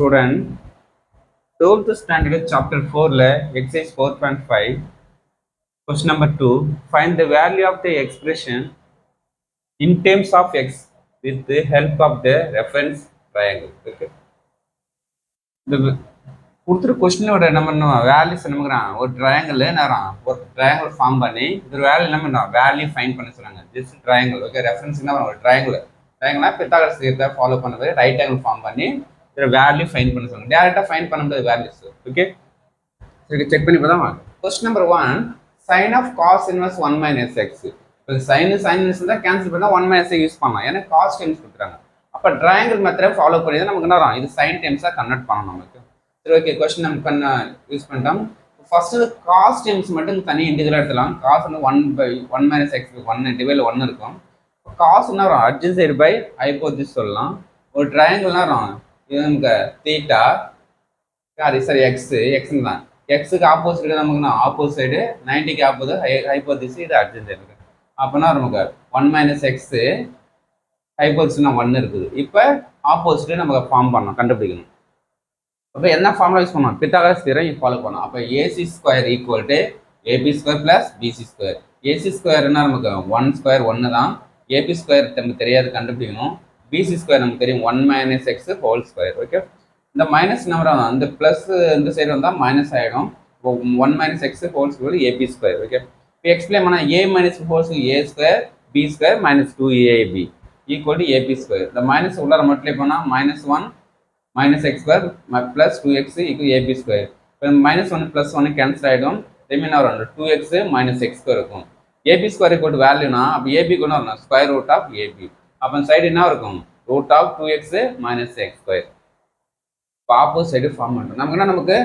Student, 12th standard chapter 4 exercise 4.5 question number 2, find the value of the expression in terms of x with the help of the reference triangle. Okay. இந்த கொடுத்துரு கொஸ்டினோட என்ன பண்ணுவோம், values என்ன பண்ணுறான், ஒரு triangle நேரம் ஒரு ட்ரையாங்கிள் ஃபார்ம் பண்ணி இது வேல்யூ என்ன பண்ணுவோம், வேல்யூ ஃபைன் பண்ண சொல்கிறாங்க. Just triangle. ஓகே, ரெஃபரன்ஸ் என்ன பண்ணுவோம், ஒரு ட்ரையாங்கிள்னா பித்தாகரஸ் தியரத்தை ஃபாலோ பண்ணது ரைட் ஆங்கிள் ஃபார்ம் பண்ணி இதில் வேல்யூ ஃபைன் பண்ண சொல்லுவாங்க. டேரெக்டாக ஃபைன் பண்ண முடியாது வேல்யூஸ். ஓகே, சரி செக் பண்ணி பார்த்தா வாங்க. Question number 1, sine of cos inverse 1 minus x. இப்போ சைன் இன்வர்ஸ் தான் கேன்சல் பண்ணால் 1 மைனஸ் யூஸ் பண்ணலாம், ஏன்னா காஸ் டைம்ஸ் கொடுக்குறாங்க. அப்போ ட்ரையாங்கிள் மெத்தடை ஃபாலோ பண்ணி தான் நமக்கு என்ன வரும், இது சைன் டைம்ஸாக கன்வெர்ட் பண்ணணும் நமக்கு. சரி, ஓகே, கொஸ்டின் நம்ம யூஸ் பண்ணிட்டோம். ஃபர்ஸ்ட் காஸ் டைம்ஸ் மட்டும் தனி இண்டிவிஜுவலாக எடுத்துலாம். காஸ் வந்து 1 மைனஸ் எக்ஸ் 1 டிவைடில் 1 இருக்கும். காஸ் என்ன வரும், அட்ஜசைடு பை ஹைபோதிஸ் சொல்லலாம். ஒரு ட்ரையாங்கிள்னா வரும், இது நமக்கு தீட்டா, அது சரி எக்ஸ்ன்னு தான். எக்ஸுக்கு ஆப்போசிட் நமக்கு ஆப்போசிட் சைடு 90க்கு ஆப்போசிட் ஹைபோதிஸ், இது அட்ஜசைடு இருக்கு. அப்போனா நமக்கு 1 மைனஸ் எக்ஸு ஹைபோதிஸ்னா 1 இருக்குது. இப்போ ஆப்போசிட் நமக்கு ஃபார்ம் பண்ணணும், கண்டுபிடிக்கணும். அப்போ என்ன ஃபார்முலா யூஸ் பண்ணணும், பித்தாகரஸ் தியரம் ஃபாலோ பண்ணணும். அப்போ AC square equal to AB square plus BC square. AC ஸ்கொயர்னா நமக்கு 1 ஸ்கொயர் 1 தான். ஏபி ஸ்கொயர் நமக்கு தெரியாது, கண்டுபிடிக்கணும். பிசி ஸ்கொயர் நமக்கு தெரியும் 1 minus x whole square. Okay, இந்த மைனஸ் நம்பர் அந்த ப்ளஸ் இந்த சைடு வந்தால் மைனஸ் ஆகிடும். 1 minus x whole square AB square. Okay, இப்போ எக்ஸ்பிளைன் பண்ணால் a minus whole square a square B square minus 2ab equal to AB square. இந்த minus உள்ளார multiply பண்ணால் -1 minus x square plus 2x equal ab square. இப்போ -1 plus 1 cancel ஆகிடும், ரிமைனர் வரும் 2x minus x square இருக்கும். ab square equal to வேல்யூனா அப்போ ab கூட வரணும் ஸ்கொயர் ரூட் ஆஃப் ab. அப்போ சைடு என்ன இருக்கும், root of 2x minus x square. இப்போ ஆப்போசிட் சைடு ஃபார்ம் பண்ணுறோம். நமக்கு என்ன, நமக்கு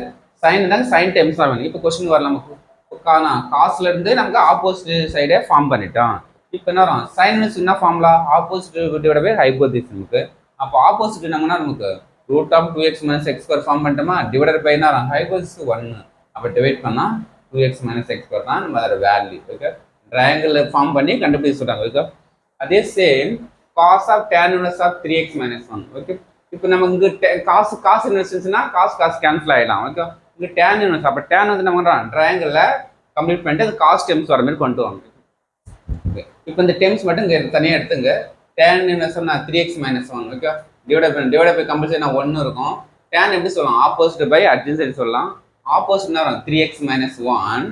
சைன் தான் சைன் டைம்ஸ் தான் வேணும். இப்போ கொஸ்டின் வரலாம், நமக்கு காசுல இருந்து நமக்கு ஆப்போசிட் சைடே ஃபார்ம் பண்ணிட்டோம். இப்போ என்ன வரும், சைன் என்ன formula, opposite divide by hypotenuse. நமக்கு அப்போ ஆப்போசிட் என்னங்கன்னா நமக்கு root of 2x minus x square form பண்ணிட்டோமா, டிவைடட் பை என்ன ஹைபோதிஸ் 1. அப்போ டிவைட் பண்ணால் 2x மைனஸ் எக்ஸ் ஸ்கொயர் தான் நம்ம அதோட வேல்யூ. ஓகே, ட்ரையாங்கிள் ஃபார்ம் பண்ணி கண்டுபிடிச்சு சொல்கிறாங்க. ஓகே, அதே same cos of tan inverse of 3x minus 1. Okay, இப்போ நம்ம இங்கே காசு இன்வெர்ஸ்னா காசு கேன்சல் ஆகிடலாம். ஓகே, இங்கே டேன் இன்வெர்ஸ், அப்போ டேன் வந்து நம்ம ட்ரையாங்கிளில் கம்ப்ளீட் பண்ணிட்டு அது காஸ் டெம்ஸ் வர மாதிரி கொண்டு வாங்க. ஓகே, இப்போ இந்த டெம்ஸ் மட்டும் இங்கே தனியாக எடுத்துங்க. டேன் இன்வெர்ஸ்னா 3x minus 1. Okay, divide by compulsory 1 இருக்கும். டேன் எப்படி சொல்லலாம், ஆப்போசிட் பை அட்ஜசைடு சொல்லலாம். ஆப்போசிட்னா 3x மைனஸ் 1,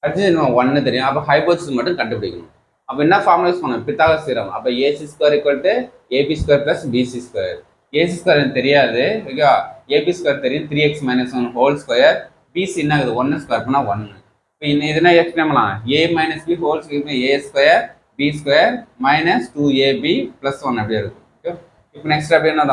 அட்ஜசைடு 1 தெரியும். அப்போ ஹைபோதிஸ் மட்டும் கண்டுபிடிக்கணும். அப்போ என்ன ஃபார்முலா யூஸ் பண்ணணும், பித்தாகரஸ் தியரம். அப்போ AC square equal to AB square plus BC square. AC square எனக்கு தெரியாது, ஓகே, ஏபி ஸ்கொயர் தெரியும் 3x minus 1 whole square. PC என்ன ஆகுது, 1 ஸ்கொயர் பண்ணால் 1. இப்போ இதுனா எக்ஸ்பிளைன் பண்ணலாம், a minus b whole square a square B square minus 2ab plus 1 அப்படியே இருக்கும். ஓகே, இப்போ நெக்ஸ்ட் அப்படியே என்ன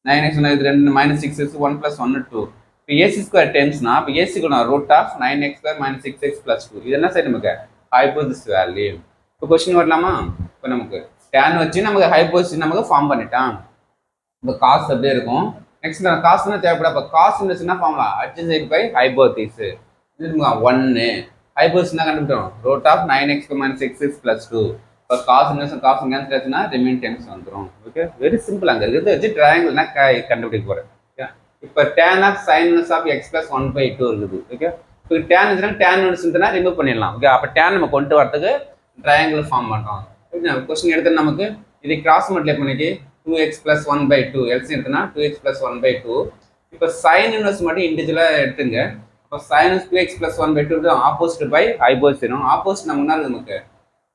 9x இது 2 -6x 1 + 1 2. இப்போ ஏசி ஸ்கொயர் டெம்ஸ்னா இப்போ ஏசி கூட root of 9x square - 6x + 2. இது என்ன சைடு நமக்கு ஹைபோதிஸ் வேல்யூ. இப்போ கொஸ்டின் வரலாமா, இப்போ நமக்கு டேன் வச்சு நமக்கு ஹைபோதிஸ் நமக்கு ஃபார்ம் பண்ணிட்டான். இப்போ காசு அப்படியே இருக்கும். நெக்ஸ்ட் காசுனா தேவைப்பட, இப்போ காசு என்ன ஃபார்ம்லாம் அட்ஜசைடு பை ஹைபோதிஸ். இது 1 ஹைபோதிஸ் என்ன கண்டுபிடிச்சோம், ரூட் ஆஃப் 9x - 6x + 2. இப்போ காசு கேன்சல் ஆச்சுன்னா ரிமைன் டைம்ஸ் வந்துடும். Okay, very simple. அங்கே இருக்கிறத வச்சு ட்ரையாங்கிள்னா கண்டுபிடிக்க போகிறேன். ஓகே, இப்போ tan of sine inverse of x + 1/2 இருக்குது. ஓகே, இப்போ டேன் இருந்துச்சுன்னா டேன் இன்வர்ஸ்னா ரிமூவ் பண்ணிடலாம். ஓகே, அப்போ டேன் நம்ம கொண்டு வரதுக்கு ட்ரையாங்கிள் ஃபார்ம் பண்ணுறோம். ஓகே, கொஸ்டின் எடுத்து நமக்கு இதை கிராஸ் மல்டிப்ளை பண்ணிட்டு 2x + 1/2 எல்சிஎம் எடுத்தனா 2x + 1/2. இப்போ சைன் இன்வர்ஸ் மட்டும் இண்டிவிஜுவலாக எடுத்துங்க. இப்போ sine 2x + 1/2 opposite by hypotenuse வரும். ஆப்போசிட் நமக்கு நமக்கு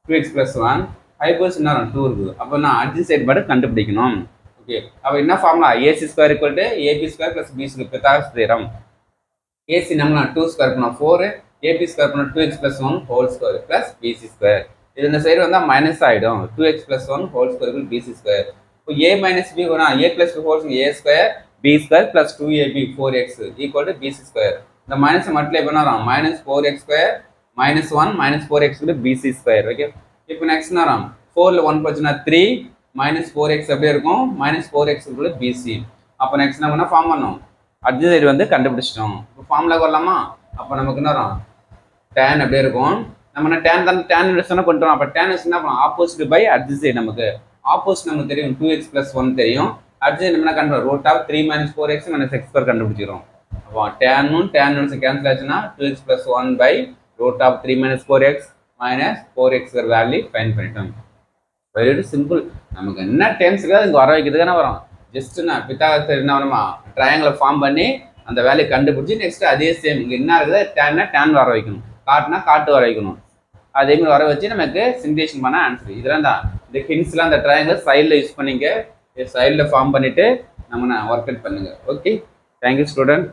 2x + 1 ஹைபோதிஸ் என்ன 2 இருக்குது. அப்போ நான் அட்ஜசைடு மட்டும் கண்டுபிடிக்கணும். ஓகே, அப்போ என்ன formula, AC square equal to AB square plus B square. Pythagoras theorem. AC நம்ம 2 ஸ்கொயர் பண்ணால் 4, ஏபி ஸ்கொயர் பண்ணால் 2x + 1 whole square plus PC square. இது இந்த சைடு வந்தால் மைனஸ் ஆகிடும், 2x + 1 whole square BC square. இப்போ ஏ மைனஸ் பி வேணா a + 2 whole A square B square plus 2ab 4x equal to BC square. இந்த மைனஸை multiply பண்ணால் -4x square -1 -4x BC square. Okay, இப்போ நெக்ஸ்ட் நேரம் 4ல் 1 போச்சுன்னா 3 -4x அப்படியே இருக்கும், -4x பிசி. அப்போ நெக்ஸ்ட் நம்ம என்ன ஃபார்ம் பண்ணோம், அட்ஜசைடு வந்து கண்டுபிடிச்சிட்டோம். இப்போ ஃபார்முலா வரலாமா, அப்போ நமக்கு என்ன வரும், டேன் அப்படியே இருக்கும். நம்ம டேன் தான் டேன் இன்வெர்ஸ் கொண்டு வரோம். அப்போ டேன் என்ன பண்ணலாம், ஆப்போசிட் பை அட்ஜசைடு. நமக்கு ஆப்போசிட் நமக்கு தெரியும் 2x + 1 தெரியும், அடுத்து என்ன கண்டுபிடிக்கும் root of 3 minus 4x minus x square கண்டுபிடிச்சிடும். அப்போ டேனும் டேன் கேன்சல் ஆச்சுன்னா 2x + 1 by root of 3 minus 4x minus 4x value find பண்ணிட்டோம். Very simple. நமக்கு என்ன டேர்ம்ஸுக்கு அது இங்கே வர வைக்கிறதுக்கான வரும். ஜஸ்ட் நான் பித்தாகரஸ் என்ன வருமா ட்ரையாங்கிளை ஃபார்ம் பண்ணி அந்த வேலையை கண்டுபிடிச்சி நெக்ஸ்ட் அதே சேம் இங்கே என்ன இருக்குது டேன்னா டேன் வர வைக்கணும், காட்டுனா காட்டு வர வைக்கணும். அதேமாதிரி வர வச்சு நமக்கு சிமுலேஷன் பண்ண ஆன்சர். இதெல்லாம் தான் இந்த ஹிண்ட்ஸ்லாம் அந்த ட்ரையாங்கிள் சைடில் யூஸ் பண்ணிங்க, சைடில் ஃபார்ம் பண்ணிவிட்டு நம்ம ஒர்க் அவுட் பண்ணுங்கள். Okay, thank you student.